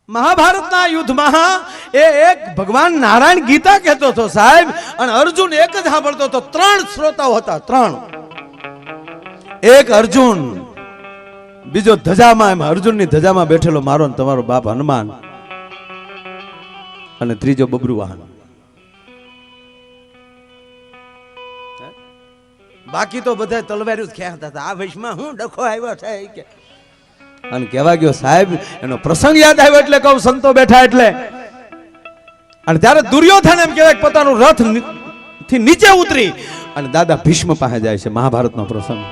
મહાભારતના યુદ્ધમાં એક ભગવાન નારાયણ ગીતા કહેતો હતો સાહેબ, અને અર્જુન એક જ સાંભળતો હતો. 3 શ્રોતાઓ હતા, 3. એક અર્જુન, બીજો ધજામાં, એમ અર્જુનની ધજામાં બેઠેલો મારો ને તમારો બાપ હનુમાન, અને ત્રીજો બબરુ વાહન. બાકી તો બધા તલવાર્યું જ ખેંચતા હતા. આ વૈશમાં હું ડખો આવ્યો છે કે, અને કહેવા ગયો સાહેબ, એનો પ્રસંગ યાદ આવ્યો એટલે કહું, સંતો બેઠા એટલે. અને ત્યારે દુર્યોધન એમ કહેવાય પોતાનું રથ થી નીચે ઉતરી અને દાદા ભીષ્મ પાસે જાય છે. મહાભારતનો પ્રસંગ.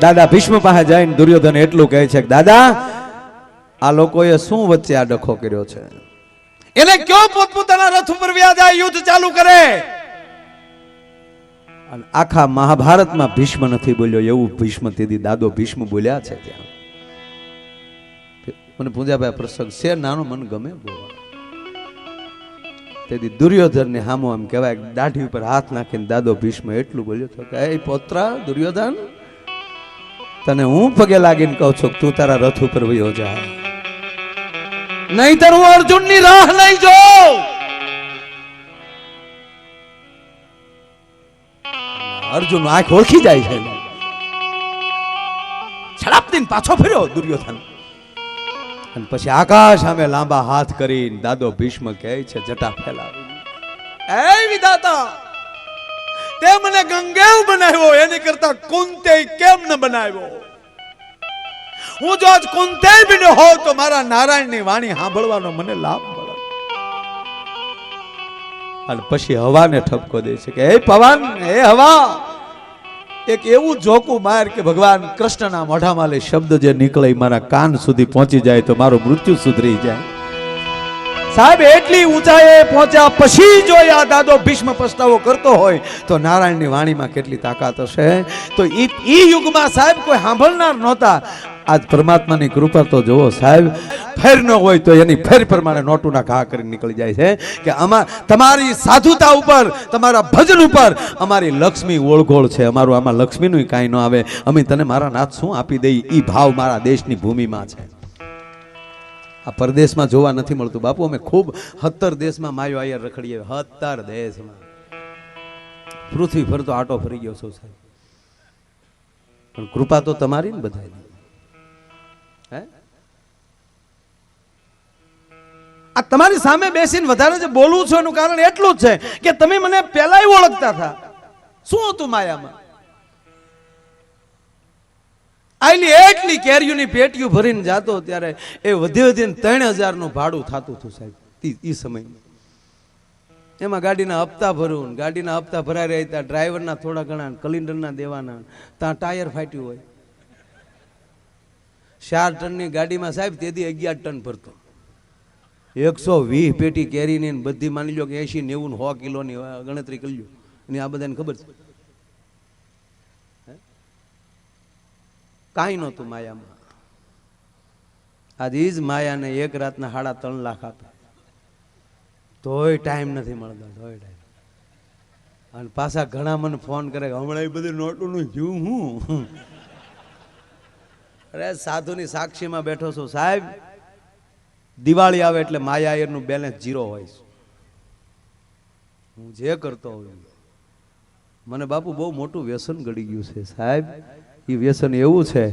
દાદા ભીષ્મ પાસે જઈને દુર્યોધન એટલું કહે છે કે દાદા, આ લોકોએ શું વચ્ચે આ ડખો કર્યો છે? એને કયો પોતપોતાના રથ ઉપર વ્યા જાય, યુદ્ધ ચાલુ કરે. અને આખા મહાભારતમાં ભીષ્મ નથી બોલ્યો એવું ભીષ્મ તેથી દાદો ભીષ્મ બોલ્યા છે. ત્યાં મને પૂજાભાઈ પ્રસંગ છે નાનો, મને ગમે બોલવા. તેથી દુર્યોધન ને હામો એમ કહેવાય, દાઢી ઉપર હાથ નાખીને દાદો ભીષ્મ એટલું બોલ્યો હતો કે એ પોત્રા દુર્યોધન, તને હું પગે લાગીને કહું છું તું તારા રથ ઉપર વયો જા, નહીતર હું અર્જુનની રાહ નહીં જોઉં. અર્જુન આંખ ઓળખી જાય છે. છડાપતીને પાછો ફર્યો દુર્યોધન, અને પછી આકાશ સામે લાંબા હાથ કરીને દાદો ભીષ્મ કહે છે જટા ફેલાવી, એ વિધાતા, તે મને ગંગેવ બનાવ્યો, એની કરતા કુંતે કેમ ન બનાવ્યો? હું જો આજ કુંતે બન્યો હોઉં તો મારા નારાયણની વાણી સાંભળવાનો મને લાભ મળે. અને પછી હવાને ઠપકો દે છે કે હે પવન, હે હવા, એક એવું જોકું માર કે ભગવાન કૃષ્ણના મોઢામાં લે શબ્દ જે નીકળે મારા કાન સુધી પહોંચી જાય તો મારું મૃત્યુ સુધરી જાય. સાહેબ એટલી ઊંચાઈએ પહોંચ્યા પછી જો આ દાદો ભીષ્મ પસ્તાવો કરતો હોય તો નારાયણની વાણીમાં કેટલી તાકાત હશે. તો ઈ યુગમાં સાહેબ કોઈ સાંભળનાર નહોતા. આજ પરમાત્માની કૃપા તો જુઓ સાહેબ, ફેર ન હોય તો એની ફેર પ્રમાણે નોટુના ઘા કરીને નીકળી જાય છે કે તમારી સાધુતા ઉપર, તમારા ભજન ઉપર અમારી લક્ષ્મી ઓળઘોળ છે. અમારું આમાં લક્ષ્મીનું કાંઈ ન આવે. અમે તને મારા નાથ શું આપી દઈ, ઈ ભાવ મારા દેશની ભૂમિમાં છે. આ પરદેશમાં જોવા નથી મળતું બાપુ. અમે ખૂબ 17 દેશમાં માયો આયર રખડીએ, 17 દેશમાં પૃથ્વી ફરતો આટો ફરી ગયો છું સાહેબ. પણ કૃપા તો તમારી ને બધાની. આ તમારી સામે બેસીને વધારે જે બોલું છું એનું કારણ એટલું જ છે કે તમે મને પહેલા ઓળખતા હતા. શું હતું માયામાં? આટલી એટલી કેરીઓની પેટીઓ ભરીને જાતો ત્યારે એ વધીને 3000 નું ભાડું થતું હતું સાહેબ એ સમયમાં. એમાં ગાડીના હપ્તા ભરું, ગાડીના હપ્તા ભરાઈ રહ્યા હતા, ડ્રાઈવરના થોડા ઘણા, કલિન્ડરના દેવાના, ત્યાં ટાયર ફાટ્યું હોય. 4 ટનની ગાડીમાં સાહેબ તેથી 11 ટન ભરતો. 120 પેટી કેરીની બધી માની લો કે 80, 90, 100 કિલોની ગણતરી કરી લો. અને આ બધાને ખબર છે કાંઈ નહોતું માયામાં. આજે જ માયાને એક રાતના 3.5 લાખ આપે તોય ટાઈમ નથી મળતો, તોય ટાઈમ. અને પાછા ઘણા મને ફોન કરે હમણાં એ બધું નોટોનું જીવ હું. અરે સાધુની સાક્ષીમાં બેઠો છું સાહેબ. દિવાળી આવે એટલે માયાયરનું બેલેન્સ 0 હોય. હું જે કરતો હોઉં મને બાપુ બહુ મોટું વ્યસન ગળી ગયું છે સાહેબ. એ વ્યસન એવું છે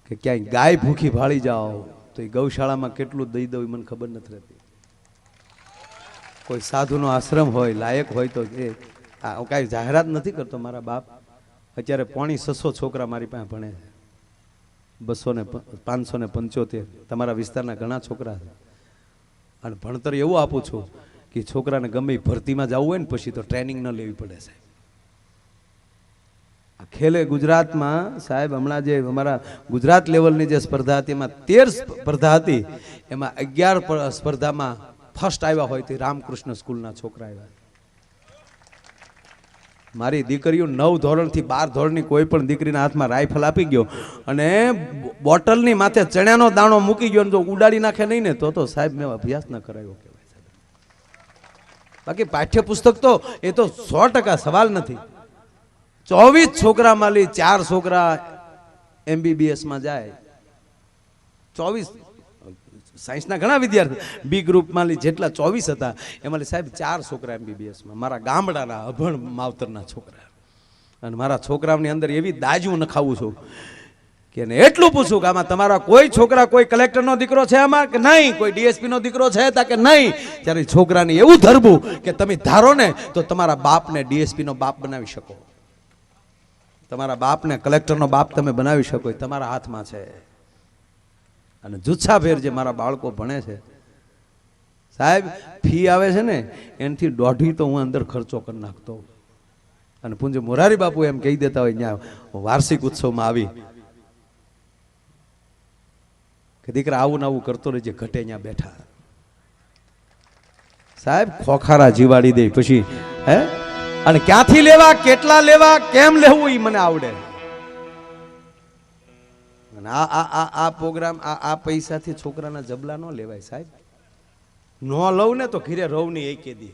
કે ક્યાંય ગાય ભૂખી ભાળી જાઓ તો એ ગૌશાળામાં કેટલું દઈ દઉં મને ખબર નથી રહેતી. કોઈ સાધુનો આશ્રમ હોય, લાયક હોય તો એ કાંઈ જાહેરાત નથી કરતો. મારા બાપ અત્યારે 650 છોકરા મારી પાસે ભણે છે. 575 તમારા વિસ્તારના ઘણા છોકરા છે. અને ભણતર એવું આપું છું કે છોકરાને ગમે ભરતીમાં જવું હોય ને પછી તો ટ્રેનિંગ ન લેવી પડે સાહેબ. આ ખેલે ગુજરાતમાં સાહેબ હમણાં જે અમારા ગુજરાત લેવલની જે સ્પર્ધા હતી એમાં 13 સ્પર્ધા હતી, એમાં 11 સ્પર્ધામાં ફર્સ્ટ આવ્યા હોય તે રામકૃષ્ણ સ્કૂલના છોકરા આવ્યા. મારી દીકરીઓ 9 ધોરણથી 12 ધોરણની કોઈ પણ દીકરીના હાથમાં રાઇફલ આપી ગયો અને બોટલની માથે ચણાનો દાણો મૂકી ગયો, જો ઉડાડી નાખે નહીં ને તો સાહેબ મેં અભ્યાસ ન કરાયો કહેવાય સાહેબ. બાકી પાઠ્યપુસ્તક તો એ તો 100% સવાલ નથી. 24 છોકરામાં લી 4 છોકરા MBBS માં જાય. 24 સાયન્સના ઘણા વિદ્યાર્થી બી ગ્રુપમાં જેટલા 24 હતા એમાં સાહેબ 4 છોકરા MBBSમાં, મારા ગામડાના અભણ માવતરના છોકરા. અને મારા છોકરાઓની અંદર એવી દાજુ નખાવું છું કે એટલું પૂછું કે આમાં તમારા કોઈ છોકરા કોઈ કલેક્ટરનો દીકરો છે આમાં કે નહીં, કોઈ DSPનો દીકરો છે તા કે નહીં. ત્યારે છોકરાને એવું ધરવું કે તમે ધારો ને તો તમારા બાપને DSPનો બાપ બનાવી શકો, તમારા બાપને કલેક્ટરનો બાપ તમે બનાવી શકો, એ તમારા હાથમાં છે. અને જુસ્સાભેર જે મારા બાળકો ભણે છે સાહેબ, ફી આવે છે ને એનાથી 1.5 તો હું અંદર ખર્ચો કરી નાખતો. અને પૂજ્ય મોરારી બાપુ એમ કહી દેતા હોય ત્યાં વાર્ષિક ઉત્સવમાં આવી કે દીકરા આવું ને આવું કરતો રહેજે, ઘટે ત્યાં બેઠા. સાહેબ ખોખારા જીવાડી દે પછી હે, અને ક્યાંથી લેવા, કેટલા લેવા, કેમ લેવું એ મને આવડે. અને આ પ્રોગ્રામ આ પૈસાથી છોકરાના જબલા ન લેવાય સાહેબ. ન લઉં ને તો ઘીરે રવ નહીં એકે દી,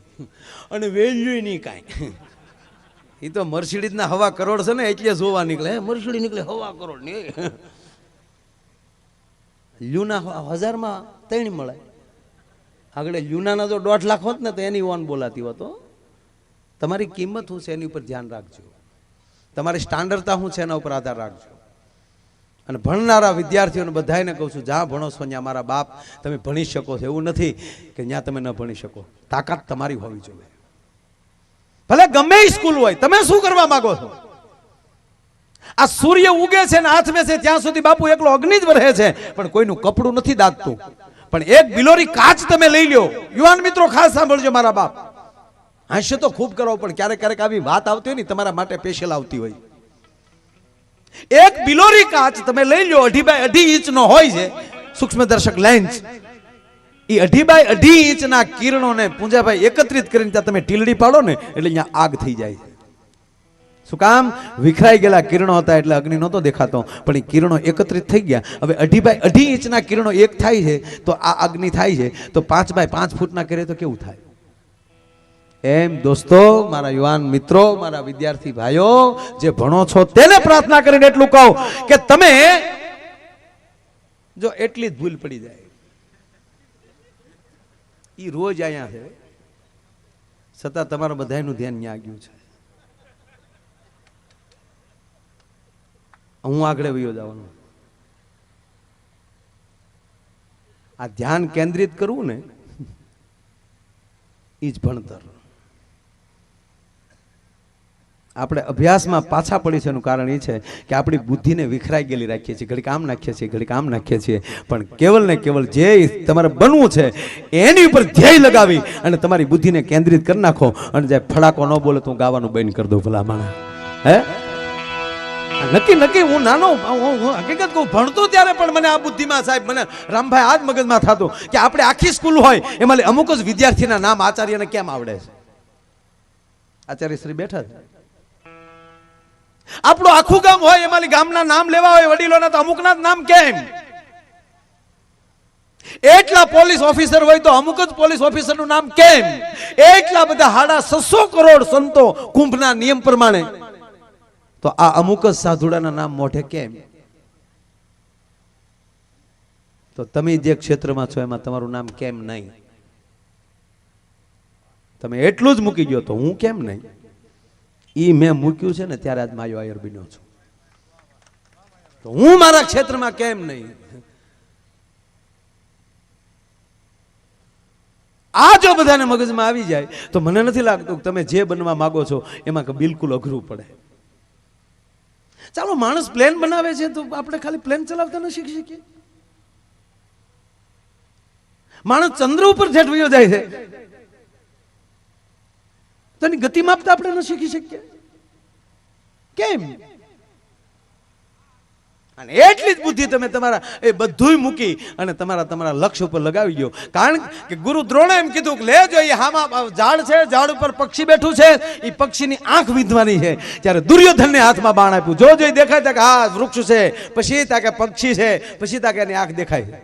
અને વેલ્યુ નહીં કાંઈ. એ તો મર્સિડીઝના 1.25 કરોડ છે ને એટલે જોવા નીકળે, મર્સિડીઝ નીકળે 1.25 કરોડ ની. લ્યુના 1000માં 3 મળે. આગળ લ્યુનાના જો 1.5 લાખ હોત ને તો એની ઓન બોલાતી હોતો. તમારી કિંમત શું છે એની ઉપર ધ્યાન રાખજો, તમારી સ્ટાન્ડર્ડતા શું છે એના ઉપર આધાર રાખજો. અને ભણનારા વિદ્યાર્થીઓને બધાને કહું છું, જ્યાં ભણો છો ત્યાં મારા બાપ તમે ભણી શકો છો, એવું નથી કે ત્યાં તમે ન ભણી શકો. તાકાત તમારી હોવી જોઈએ, ભલે ગમે સ્કૂલ હોય. તમે શું કરવા માંગો છો? આ સૂર્ય ઉગે છે ને હાથમે છે ત્યાં સુધી બાપુ એકલો અગ્નિ જ વરહે છે, પણ કોઈનું કપડું નથી દાદતું. પણ એક બિલોરી કાચ તમે લઈ લ્યો. યુવાન મિત્રો ખાસ સાંભળજો મારા બાપ, હાસ્ય તો ખૂબ કરો પણ ક્યારેક ક્યારેક આવી વાત આવતી હોય ને તમારા માટે સ્પેશિયલ આવતી હોય. એક બિલોરી કાચ તમે લઈ લો, 2.5 બાય 2.5 ઇંચનો હોય છે સૂક્ષ્મદર્શક લેન્સ. એ 2.5 બાય 2.5 ઇંચના કિરણોને પૂંજાભાઈ એકત્રિત કરીને ત્યાં તમે ટીલડી પાડો ને એટલે અહીંયા આગ થઈ જાય. શું કામ? વિખરાઈ ગયેલા કિરણો હતા એટલે અગ્નિ નહોતો દેખાતો, પણ એ કિરણો એકત્રિત થઈ ગયા. હવે 2.5 બાય 2.5 ઇંચના કિરણો એક થાય છે તો આ અગ્નિ થાય છે, તો 5 બાય 5 ફૂટના કરે તો કેવું થાય? એમ દોસ્તો, મારા યુવાન મિત્રો, મારા વિદ્યાર્થી ભાઈઓ જે ભણો છો તેને પ્રાર્થના કરીને એટલું કહું કે તમે જો એટલી જ ભૂલ પડી જાય, ઈ રોજ અહીંયા છે છતાં તમારું બધાનું ધ્યાન ન્યા ગયું છે. હું આગળ વયો જવાનું. આ ધ્યાન કેન્દ્રિત કરવું ને ઈ જ ભણતર. આપણે અભ્યાસમાં પાછા પડી છે એનું કારણ એ છે કે આપણી બુદ્ધિને વિખરાઈ ગયેલી રાખીએ છીએ, ઘડીક આમ નાખીએ છીએ, ઘડીક આમ નાખીએ છીએ. પણ કેવલ ને કેવલ જે તમારે બનવું છે એની ઉપર ધ્યેય લગાવી અને તમારી બુદ્ધિને કેન્દ્રિત કરી નાખો. અને જે ફડાકો ન બોલે તો હું ગાવાનું બંધ કરી દઉં ભલા માણસ. હે નક્કી હું નાનો હકીકત કહું, ભણતો ત્યારે પણ મને આ બુદ્ધિમાં સાહેબ, મને રામભાઈ આજ મગજમાં થતું કે આપણે આખી સ્કૂલ હોય એમાં અમુક જ વિદ્યાર્થીના નામ આચાર્યને કેમ આવડે છે? આચાર્ય શ્રી બેઠા છે. આપણું આખું ગામ હોય એમાં ગામના નામ લેવા હોય વડીલોના, તો અમુકના નામ કેમ? એટલા પોલીસ ઓફિસર હોય તો અમુક જ પોલીસ ઓફિસરનું નામ કેમ? એટલા બધા 650 કરોડ સંતો કુંભના નિયમ પ્રમાણે, તો આ અમુક જ સાધુડાના નામ મોઢે કેમ? તો તમે જે ક્ષેત્રમાં છો એમાં તમારું નામ કેમ નહીં? તમે એટલું જ મૂકી ગયો તો હું કેમ નહીં? ઈ મેં મૂક્યું છે ને ત્યારે આજ માયો આયર બન્યો છું. તો હું મારા ક્ષેત્રમાં કેમ નહીં? આ જો બધાને મગજમાં આવી જાય તો મને નથી લાગતું કે તમે જે બનવા માંગો છો એમાં બિલકુલ અઘરું પડે. ચાલો માણસ પ્લેન બનાવે છે તો આપણે ખાલી પ્લેન ચલાવતા ન શીખી શકીએ? માણસ ચંદ્ર ઉપર જેટ વયો જાય છે તો એની ગતિ માપતા આપણે ન શીખી શકીએ કેમ? અને એટલી જ બુદ્ધિ તમે તમારા એ બધુંય મૂકી અને તમારા લક્ષ્ય ઉપર લગાવી ગયો. કારણ કે ગુરુ દ્રોણે એમ કીધું કે લેજો એ હામાં ઝાડ છે, ઝાડ ઉપર પક્ષી બેઠું છે, એ પક્ષીની આંખ વીંધવાની છે. ત્યારે દુર્યોધનને હાથમાં બાણ આપ્યું. જો દેખાય ત્યાં કે હા વૃક્ષ છે, પછી ત્યાં કે પક્ષી છે, પછી ત્યાં કે એની આંખ દેખાય.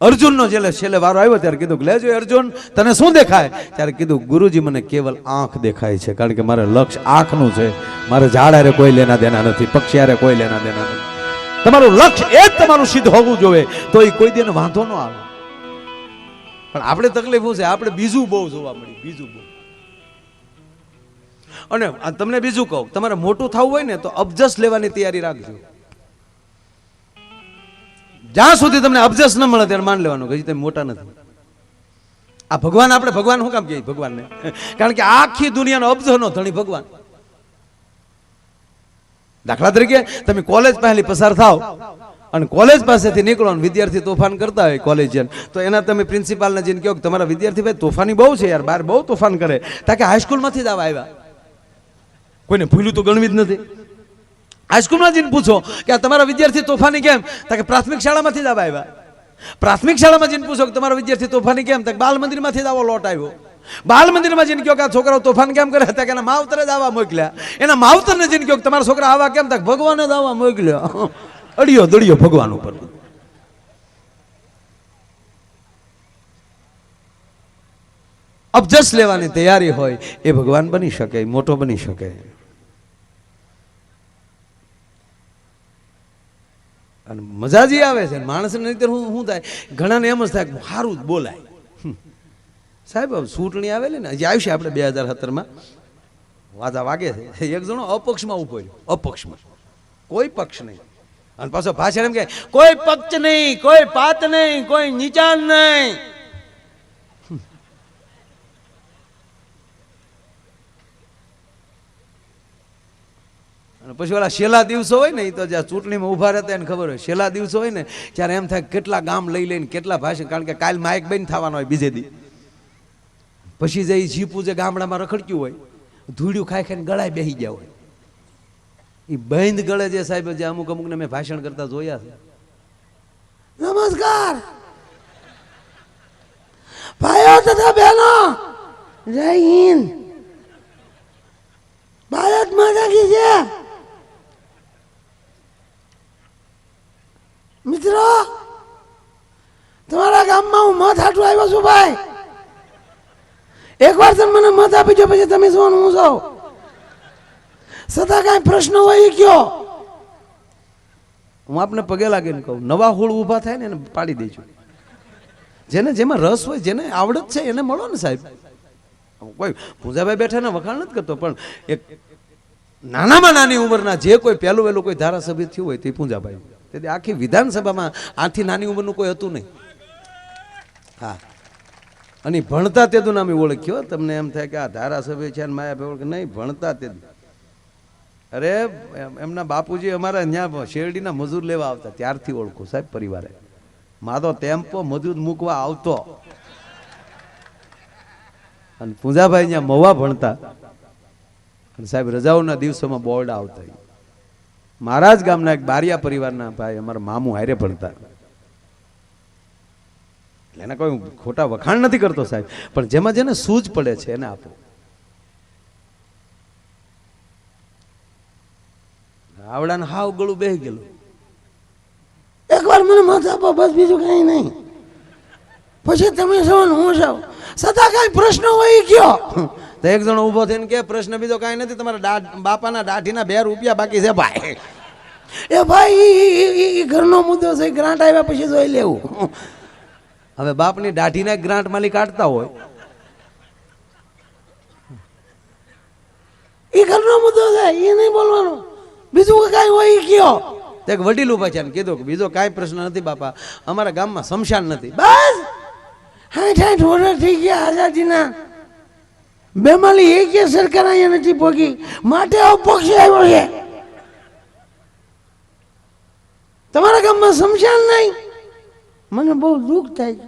અર્જુનનો છેલ્લે વારો આવ્યો ત્યારે કીધું કે લેજો અર્જુન તને શું દેખાય? ત્યારે કીધું ગુરુજી મને કેવલ આંખ દેખાય છે, કારણ કે મારે લક્ષ્ય આંખનું છે. મારે ઝાડ હારે કોઈ લેના દેના નથી, પક્ષી હારે કોઈ લેના દેના નથી. તમારું લક્ષ્ય એ જ તમારું સિદ્ધ હોવું જોઈએ, તો એ કોઈ દિન વાંધો ન આવે. પણ આપણે તકલીફ શું છે, આપણે બીજું બહુ જોવા મળ્યું, બીજું બહુ. અને તમને બીજું કહું, તમારે મોટું થવું હોય ને તો અબજસ લેવાની તૈયારી રાખજો. જ્યાં સુધી તમને અબજસ ન મળે ત્યારે માન લેવાનું કે તમે મોટા નથી. આ ભગવાન, આપણે ભગવાન શું કામ કહીએ ભગવાનને? કારણ કે આખી દુનિયાનો અબજોનો ધણી ભગવાન. દાખલા તરીકે તમે કોલેજ પહેલી પસાર થાવ અને કોલેજ પાસેથી નીકળો અને વિદ્યાર્થી તોફાન કરતા હોય કોલેજિયન, તો એના તમે પ્રિન્સિપાલને જઈને કહો કે તમારા વિદ્યાર્થી ભાઈ તોફાની બહુ છે યાર, બહાર બહુ તોફાન કરે, તાકે હાઈસ્કૂલમાંથી જ આવ્યા. કોઈને ભૂલું તો ગણવી જ નથી. હાઈસ્કૂલમાં જઈને પૂછો કે આ તમારા વિદ્યાર્થી તોફાની કેમ, તાકે પ્રાથમિક શાળામાંથી જ આવ્યા. પ્રાથમિક શાળામાં જઈને પૂછો કે તમારા વિદ્યાર્થી તોફાની કેમ, તાકે બાલ મંદિરમાંથી જ આવો લોટ આવ્યો. બાલ મંદિરમાં જઈને કહો કે આ છોકરાઓ તોફાન કેમ કરે, તાકે એના માવતરે જ આવા મોકલ્યા. એના માવતરને જઈને કહો કે તમારા છોકરા આવા કેમ, તાકે ભગવાને જ આવા મોકલ્યા. અડિયો દડિયો ભગવાન ઉપર. અબજસ લેવાની તૈયારી હોય એ ભગવાન બની શકે, મોટો બની શકે. અને મજા જે આવે છે માણસને, નહીતર શું થાય, ઘણાને એમ જ થાય સારું જ બોલાય. સાહેબ ચૂંટણી આવેલી ને હજી આવશે આપણે 2017માં, વાજા વાગે છે. એક જણો અપક્ષમાં ઉભો રહ્યો, અપક્ષમાં, કોઈ પક્ષ નહીં. અને પાછો ભાષણ એમ કે કોઈ પક્ષ નહીં, કોઈ પાત નહીં, કોઈ નીચાણ નહીં. અને પછી ઓલા છેલ્લા દિવસો હોય ને, એ તો જ્યાં ચૂંટણીમાં ઉભા રહેતા એને ખબર હોય, છેલ્લા દિવસો હોય ને ત્યારે એમ થાય કેટલા ગામ લઈ લઈને કેટલા ભાષણ, કારણ કે કાલ માઇક બંધ થવાનો હોય બીજે દી. પછી જે જીપું જે ગામડામાં રખડક્યું હોય, ધૂળ્યું ખાઈ ખાઈને ગળાય બેસી ગયા હોય, એ બંધ ગળે જે સાહેબ જે અમુક અમુકને મેં ભાષણ કરતા જોયા છે. નમસ્કાર ભાઈઓ તથા બહેનો, જય હિન્દ, ભારત માતા કી જય. મિત્રો, તમારા ગામમાં હું મત હાટું આવ્યો છું ભાઈ. એકવાર તમે મને મત આપી દો, પછી તમે શું હું છો. છતાં કઈ પ્રશ્ન હોય કયો, હું આપને પગે લાગીને કહું, નવા હોળ ઊભા થાય ને એને પાડી દેજો. જેને જેમાં રસ હોય, જેને આવડત છે એને મળો ને સાહેબ. કોઈ પૂજાભાઈ બેઠા ને વખાણ નથી કરતો, પણ એક નાનામાં નાની ઉંમરના જે કોઈ પહેલું વહેલું કોઈ ધારાસભ્ય થયું હોય તે પૂંજાભાઈ. તેથી આખી વિધાનસભામાં આથી નાની ઉંમરનું કોઈ હતું નહીં. હા, અને ભણતા તેદું નામે ઓળખ્યો. તમને એમ થાય કે આ ધારાસભ્ય છે માયા ઓળખ નહીં, ભણતા તેદું. અરે એમના બાપુજી અમારા ત્યાં શેરડીના મજૂર લેવા આવતા ત્યારથી ઓળખું સાહેબ પરિવારે. મારો ટેમ્પો મજૂર મૂકવા આવતો. અને પૂંજાભાઈ ત્યાં મવા ભણતા, અને સાહેબ રજાઓના દિવસોમાં બોર્ડ આવતા. મારા જ ગામના એક બારિયા પરિવારના ભાઈ અમારા મામું હારે ભણતા. એને કોઈ ખોટા વખાણ નથી કરતો સાહેબ, પણ જેમાં જેને સૂઝ પડે છે એને આપો. આવડાને હાવ ગળું બેહી ગયેલું. એકવાર મને મત આપો, બસ બીજું કઈ નહીં. પછી તમે છો હું છું, સદા કઈ પ્રશ્ન હોય કયો. તો એક જણો ઉભો થઈને કે પ્રશ્ન બીજો કઈ નથી, તમારા બાપાના દાઢીના 2 રૂપિયા બાકી છે ભાઈ. એ ભાઈ ઘરનો મુદ્દો છે, ગ્રાન્ટ આવ્યા પછી જોઈ લેવું. હવે બાપની દાઢીના ગ્રાન્ટ માલી કાઢતા હોય, એ ઘરનો મુદ્દો છે, એ નહીં બોલવાનો. બીજું કઈ હોય કયો. એક વડીલ ઉભા છે કીધું કે બીજો કઈ પ્રશ્ન નથી બાપા, અમારા ગામમાં શમશાન નથી. બસ 60 વર્ષ થઈ ગયા આઝાદીના, બેમાલી એક સરકાર અહીંયા નથી પહોંચી, માટે અપક્ષ આવ્યો છે. તમારા ગામમાં શમશાન નહીં, મને બહુ દુઃખ થાય.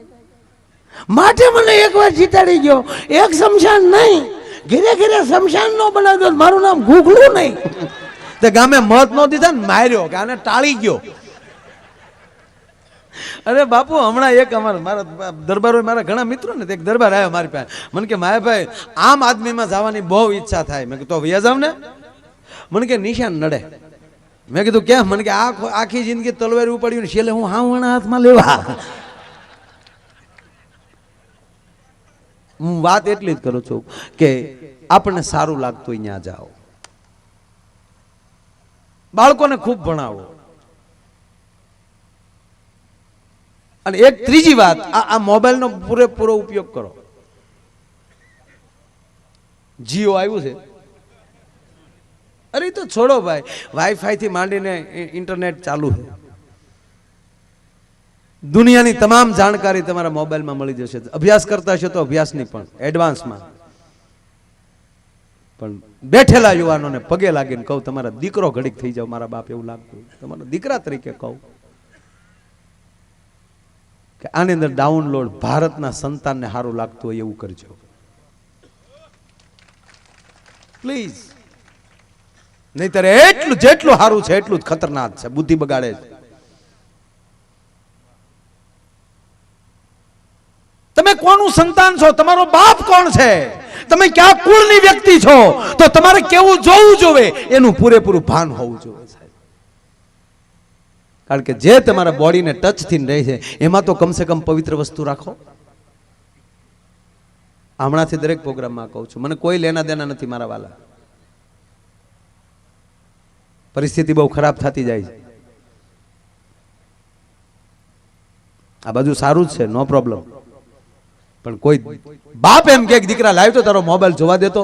માટે મને એકવાર જીતાડી ગયો. એક શમશાન નહીં, ઘરે ઘરે શમશાન નો બનાવ્યો, મારું નામ ગુગલું નહીં. તે ગામે મત નો દીધા ને માર્યો કે આને ટાળી ગયો. અરે બાપુ હમણાં એક મારા દરબાર મારા ઘણા મિત્રો ને એક દરબાર આવ્યો મારી પાસે. મને કે માયાભાઈ આમ આદમીમાં જવાની બહુ ઈચ્છા થાય. મેં કીધું વ્યા જાવ ને. મને કે નિશાન નડે. મેં કીધું કેમ? મને કે આખી જિંદગી તલવાર ઉપાડ્યું ને છેલ્લે હું હાવણા હાથમાં લેવા. હું વાત એટલી જ કરું છું કે આપણને સારું લાગતું હોય ત્યાં જાઓ, બાળકોને ખૂબ ભણાવો. અને એક ત્રીજી વાત, આ મોબાઈલનો પૂરેપૂરો ઉપયોગ કરો. જીઓ આવ્યું છે, અરે તો છોડો ભાઈ, વાઈફાઈ થી માંડીને ઇન્ટરનેટ ચાલુ છે. દુનિયાની તમામ જાણકારી તમારા મોબાઈલમાં મળી જશે. અભ્યાસ કરતા હશો તો અભ્યાસની પણ એડવાન્સમાં. પણ બેઠેલા યુવાનોને પગે લાગીને કહું, તમારા દીકરો ઘડીક થઈ જાવ, મારા બાપ એવું લાગતું, તમારા દીકરા તરીકે કહું કે આની અંદર ડાઉનલોડ ભારતના સંતાનને સારું લાગતું હોય એવું કરજો પ્લીઝ. નહીતર એટલું જેટલું સારું છે એટલું જ ખતરનાક છે, બુદ્ધિ બગાડે છે. તમે કોનું સંતાન છો, તમારો બાપ કોણ છે, તમે ક્યાં કુળની વ્યક્તિ છો, તો તમારે કેવું જોવું જોવે એનું પૂરેપૂરું ભાન હોવું જોઈએ સાહેબ. કારણ કે જે તમારા બોડીને ટચ થઈને રહે છે એમાં તો કમસે કમ પવિત્ર વસ્તુ રાખો. હમણાંથી દરેક પ્રોગ્રામમાં કહું છું, મને કોઈ લેના દેના નથી મારા વાલા. પરિસ્થિતિ બહુ ખરાબ થતી જાય છે. આ બધું સારું જ છે, નો પ્રોબ્લેમ. પણ કોઈ બાપ એમ કે દીકરા લાવ્યો તો તારો મોબાઈલ જોવા દેતો,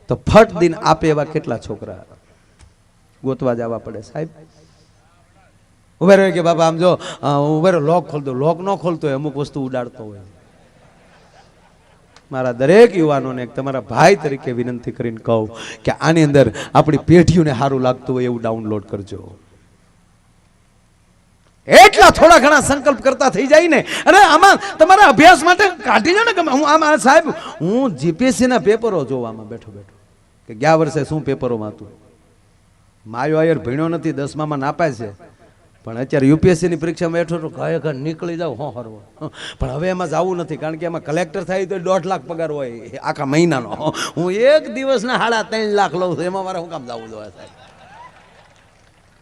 તો ફટ દિન આપે એવા કેટલા છોકરા ગોતવા જવા પડે સાહેબ. ઉભે રહ્યો કે બાપા આમ જો ઉભે રહ્યો, લોક ખોલ દો. લોક ન ખોલતો હોય, અમુક વસ્તુ ઉડાડતો હોય. મારા દરેક યુવાનોને તમારા ભાઈ તરીકે વિનંતી કરીને કહું કે આની અંદર આપણી પેઢીઓને સારું લાગતું હોય એવું ડાઉનલોડ કરજો. એટલા થોડા ઘણા સંકલ્પ કરતા થઈ જાય ને, અને આમાં તમારા અભ્યાસ માટે કાઢી જાઓ ને. હું આમાં સાહેબ, હું જીપીએસસી ના પેપરો જોવામાં બેઠો કે ગયા વર્ષે શું પેપરોમાં હતું. માયો આયર ભણ્યો નથી, 10માં નાપાય છે, પણ અત્યારે યુપીએસસી ની પરીક્ષામાં બેઠો તો ખરેખર નીકળી જાવ હો હરવો. પણ હવે એમાં જવું નથી, કારણ કે એમાં કલેક્ટર થાય તો 1.5 લાખ પગાર હોય આખા મહિનાનો. હું એક દિવસના 3.5 લાખ લઉં છું, એમાં મારે શું કામ જવું જોઈએ સાહેબ?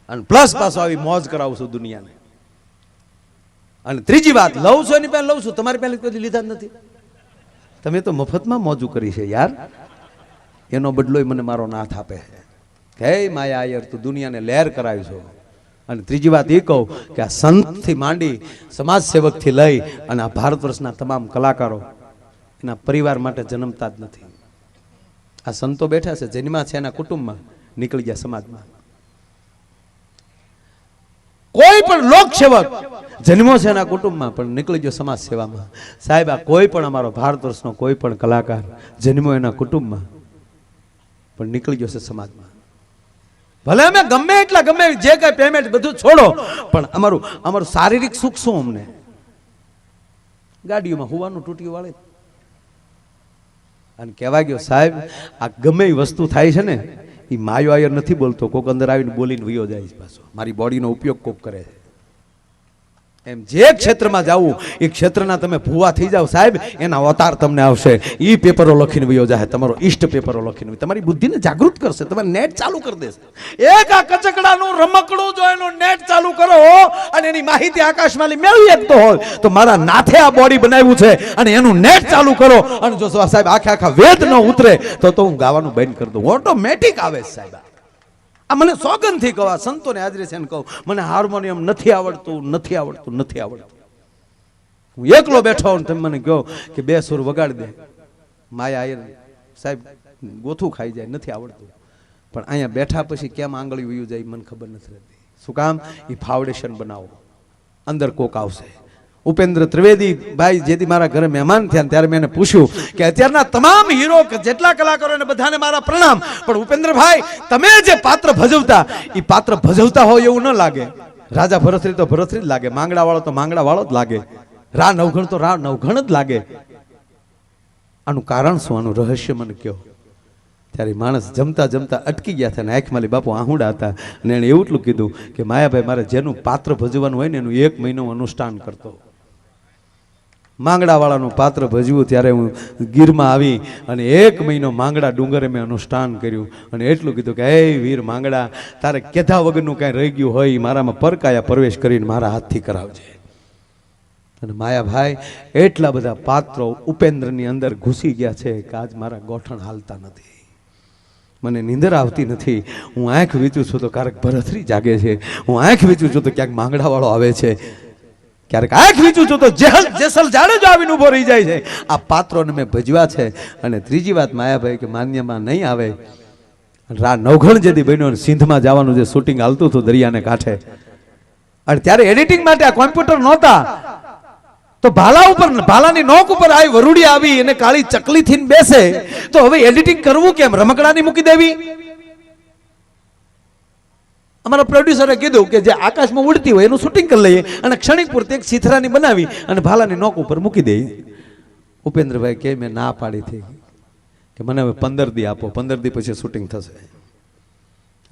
અને પ્લસ પાછો આવી મોજ કરાવું છું દુનિયાને. અને ત્રીજી વાત, લઉં છું એની પહેલા લઉં છું, તમારી પહેલા કોઈ લીધા જ નથી. તમે તો મફતમાં મોજું કરી છે યાર, એનો બદલો મને મારો નાથ આપે છે. હે માયા આયર, તું દુનિયાને લહેર કરાવી છો. અને ત્રીજી વાત એ કહું કે આ સંતથી માંડી સમાજ સેવકથી લઈ અને આ ભારત વર્ષના તમામ કલાકારો એના પરિવાર માટે જન્મતા જ નથી. આ સંતો બેઠા છે, જન્મા છે એના કુટુંબમાં, નીકળી ગયા સમાજમાં. કોઈ પણ લોક સેવક જન્મો છે એના કુટુંબમાં, પણ નીકળી ગયો સમાજ સેવામાં. સાહેબ, આ કોઈ પણ અમારો ભારત વર્ષનો કોઈ પણ કલાકાર જન્મો એના કુટુંબમાં, પણ નીકળી ગયો છે સમાજમાં. ભલે અમે ગમે એટલા ગમે જે કઈ પેમેન્ટ બધું છોડો, પણ અમારું શારીરિક સુખ શું? અમને ગાડીઓમાં હોવાનું તૂટ્યું વાળે. અને કહેવા ગયો સાહેબ, આ ગમે એ વસ્તુ થાય છે ને, એ માયો આયર નથી બોલતો, કોક અંદર આવીને બોલીને વયો જાય છે પાછો. મારી બોડીનો ઉપયોગ કોક કરે છે. એમ જે ક્ષેત્રમાં જાવું એ ક્ષેત્રના તમે ભૂવા થઈ જાવ સાહેબ, એના અવતાર તમને આવશે. એ પેપરો લખીને વયો જાય, તમારો ઈષ્ટ પેપરો લખીને તમારી બુદ્ધિને જાગૃત કરશે, તમારે નેટ ચાલુ કરી દેશે. એક આ કચકડાનું રમકડું જો એનું નેટ ચાલુ કરો અને એની માહિતી આકાશમાં મેળવી શકતો હોય, તો મારા નાથે આ બોડી બનાવ્યું છે અને એનું નેટ ચાલુ કરો. અને જો સાહેબ આખા વેદ ન ઉતરે તો હું ગાવાનું બંધ કરી દઉં, ઓટોમેટિક આવે સાહેબ. આ મને સોગંદથી કહો, આ સંતોને હાજરી છે કહું, મને હાર્મોનિયમ નથી આવડતું. હું એકલો બેઠો હોઉં, તમે મને કહો કે 2 સુર વગાડી દે, માયા આયર સાહેબ ગોથું ખાઈ જાય, નથી આવડતું. પણ અહીંયા બેઠા પછી કેમ આંગળી વયું જાય મને ખબર નથી રહેતી. શું કામ? એ ફાઉન્ડેશન બનાવો, અંદર કોક આવશે. ઉપેન્દ્ર ત્રિવેદી ભાઈ જેથી મારા ઘરે મહેમાન થયા ત્યારે મેં એને પૂછ્યું કે અત્યારના તમામ હીરો જેટલા કલાકારો ને બધાને મારા પ્રણામ, પણ ઉપેન્દ્રભાઈ તમે જે પાત્ર ભજવતા એ પાત્ર ભજવતા હોય એવું ન લાગે. રાજા ભરતરી તો ભરતરી જ લાગે, માંગડા વાળો તો માંગડા વાળો જ લાગે, રા નવઘણ તો રા નવઘણ જ લાગે. આનું કારણ શું? આનું રહસ્ય મને કહો. ત્યારે માણસ જમતા જમતા અટકી ગયા હતા, આંખમાં બાપુ આહુડા હતા, અને એને એવું કીધું કે માયાભાઈ, મારે જેનું પાત્ર ભજવાનું હોય ને એનું 1 મહિનો અનુષ્ઠાન કરતો. માંગડા વાળાનું પાત્ર ભજવું ત્યારે હું ગીરમાં આવી અને 1 મહિનો માંગડા ડુંગરે મેં અનુષ્ઠાન કર્યું. અને એટલું કીધું કે હે વીર માંગડા, તારે કેધા વગરનું કાંઈ રહી ગયું હોય મારામાં પરકાયા પ્રવેશ કરીને મારા હાથથી કરાવજે. અને માયાભાઈ એટલા બધા પાત્રો ઉપેન્દ્રની અંદર ઘૂસી ગયા છે કે આજ મારા ગોઠણ હાલતા નથી, મને નીંદર આવતી નથી. હું આંખ વીચું છું તો ક્યારેક ભરથરી જાગે છે, હું આંખ વીચું છું તો ક્યાંક માંગડા વાળો આવે છે. ક્યારેક આંખ વીચું છું તો જેસલ જાડેજો આવીને ઊભો રહી જાય છે. આ પાત્રોને મેં ભજવા છે. અને ત્રીજી વાત માયાભાઈ કે માન્યમાં નહીં આવે. નવઘણ જેથી બન્યો સિંધમાં જવાનું જે શૂટિંગ હાલતું હતું દરિયાને કાંઠે, અને ત્યારે એડિટિંગ માટે આ કોમ્પ્યુટર નહોતા, તો ભાલાની નોક ઉપર આવી વરુડી આવી અને કાળી ચકલી થઈને બેસે, તો હવે એડિટિંગ કરવું કેમ? રમકડાની મૂકી દેવી? અમારા પ્રોડ્યુસરે કીધું કે જે આકાશમાં ઉડતી હોય એનું શૂટિંગ કરી લઈએ અને ક્ષણિક પૂરતી એક સિથરાની બનાવી અને ભાલાની નોક ઉપર મૂકી દઈએ. ઉપેન્દ્રભાઈ કે મેં ના પાડી હતી કે મને હવે 15 દી આપો, 15 દી પછી શૂટિંગ થશે.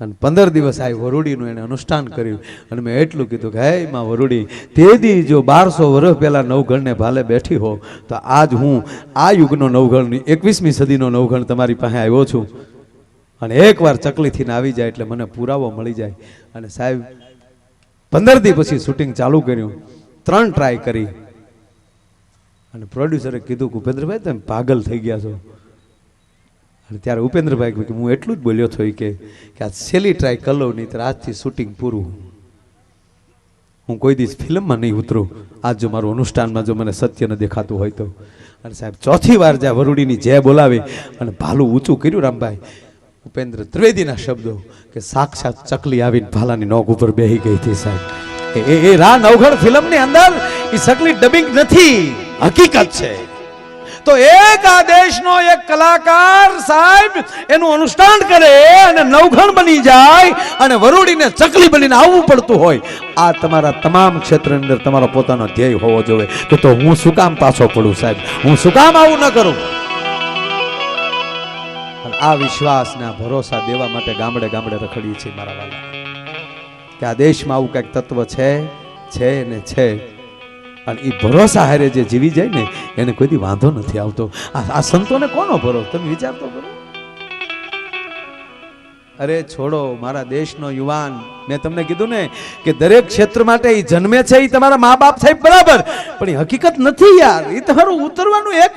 અને 15 દિવસ આવી વરુડીનું એને અનુષ્ઠાન કર્યું. અને મેં એટલું કીધું કે હે માં વરુડી, તે દી જો 1200 વર્ષ પહેલા નવઘણને ભાલે બેઠી હો, તો આજ હું આ યુગનો નવઘણ, 21મી સદીનો નવઘણ તમારી પાસે આવ્યો છું. અને એકવાર ચકલીથી આવી જાય એટલે મને પુરાવો મળી જાય. અને સાહેબ 15 દી પછી શૂટિંગ ચાલુ કર્યું, 3 ટ્રાય કરી. અને પ્રોડ્યુસરે કીધું કે ઉપેન્દ્રભાઈ તમે પાગલ થઈ ગયા છો. અને ત્યારે ઉપેન્દ્રભાઈ કે હું એટલું જ બોલ્યો હતો કે આ છેલ્લી ટ્રાય કરી લઉં, નહીં તો આજથી શૂટિંગ પૂરું. હું કોઈ દિવસ ફિલ્મમાં નહીં ઉતરું, આજ જો મારું અનુષ્ઠાનમાં જો મને સત્ય ન દેખાતું હોય તો. અને સાહેબ ચોથી વાર જ્યાં વરુડીની જય બોલાવી અને ભાલું ઊંચું કર્યું રામભાઈ, ઉપેન્દ્ર ત્રિવેદીના શબ્દો કે સાક્ષાત ચકલી આવીને ભાલાની નોક ઉપર બેહી ગઈ હતી. સાહેબ એ રા નવઘણ ફિલ્મની અંદર એ સકલી ડબિંગ નથી, હકીકત છે. તો એક આ દેશનો એક કલાકાર સાહેબ એનું અનુષ્ઠાન કરે અને નવઘણ બની જાય અને વરુડીને ચકલી બનીને આવવું પડતું હોય. આ તમારા તમામ ક્ષેત્રની અંદર તમારો પોતાનો ધ્યેય હોવો જોઈએ કે તો હું શું કામ પાછો પડું સાહેબ, હું શું કામ આવું ન કરું. આ વિશ્વાસ ને ભરોસા દેવા માટે ગામડે ગામડે રખડીએ છીએ મારા વાલા, કે આ દેશમાં આવું કંઈક તત્વ છે ને છે. અને એ ભરોસા હારે જે જીવી જાય ને એને કોઈથી વાંધો નથી આવતો. આ સંતોને કોનો ભરોસો તમે વિચારતો કરો? અરે છોડો મારા દેશનો યુવાન, મેં તમને કીધું ને કે દરેક ક્ષેત્ર માટે એ જન્મે છે એ તમારા મા બાપ સાહેબ બરાબર, પણ એ હકીકત નથી યાર. એ તમારું ઉતરવાનું એક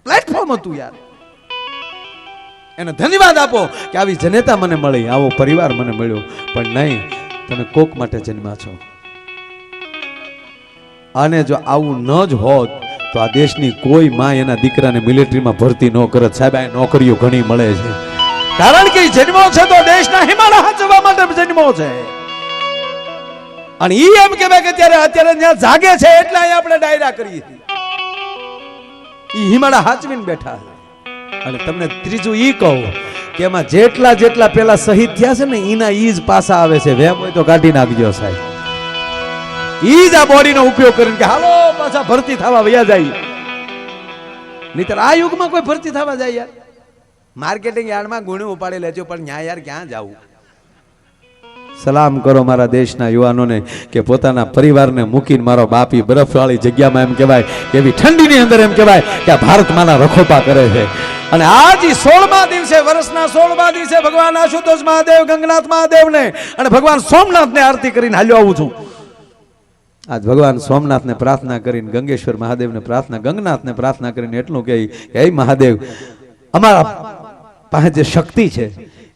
પ્લેટફોર્મ હતું યાર. એને ધન્યવાદ આપો કે આવી જનેતા મને મળી, આવો પરિવાર મને મળ્યો. પણ નહીં, તમે કોક માટે જન્મ્યા છો. અને જો આવું ન જ હોત તો આ દેશની કોઈ માં એના દીકરાને મિલિટરીમાં ભરતી ન કરત. સાહેબ આ નોકરીઓ ઘણી મળે છે, કારણ કે જન્મો છે તો દેશના હિમાલય હાચવવા માટે જન્મો છે. અને ઈ એમ કહેવાય કે અત્યારે ત્યાં જાગે છે એટલે અહીંયા આપણે ડાયરા કરીએ છીએ. ઈ હિમાલય હાચવીને બેઠા છે. અને તમને ત્રીજું ઈ કહું કે એમાં જેટલા પેલા શહીદ થયા છે ને એના ઈ જ પાસા આવે છે. વેમ હોય તો કાઢી નાખજો સાહેબ. ઈ જ આ બોડીનો ઉપયોગ કરીને કે હાલો પાછા ભરતી થવા વયા જાય. નહીતર આ યુગમાં કોઈ ભરતી થવા જાય યાર? માર્કેટિંગ યાર્ડમાં ગુણું ઉપાડી લેજો, પણ ન્યા યાર ક્યાં જાવું? સલામ કરો મારા દેશના યુવાનોને કે પોતાના પરિવારને મૂકીને મારો બાપી બરફવાળી જગ્યામાં એમ કહેવાય કે એવી ઠંડીની અંદર એમ કહેવાય કે આ ભારતમાંના રખોપા કરે છે. અને આજ 16મા દિવસે, વર્ષના 16મા દિવસે ભગવાન આશુતોષ મહાદેવ, ગંગનાથ મહાદેવને અને ભગવાન સોમનાથને આરતી કરીને હાલ્યો આવું છું. આજ ભગવાન સોમનાથને પ્રાર્થના કરીને, ગંગેશ્વર મહાદેવને પ્રાર્થના, ગંગનાથને પ્રાર્થના કરીને એટલું કહે કે હે મહાદેવ, અમારા પાસે જે શક્તિ છે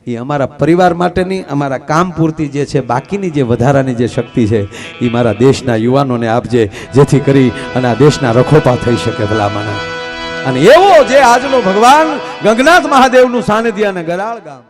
એ અમારા પરિવાર માટેની, અમારા કામ પૂરતી જે છે, બાકીની જે વધારાની જે શક્તિ છે એ મારા દેશના યુવાનોને આપજે, જેથી કરી અને આ દેશના રખોપા થઈ શકે ભલામણ. અને એવો જે આજનો ભગવાન ગંગનાથ મહાદેવનું સાનિધ્ય અને ગરાળ ગામ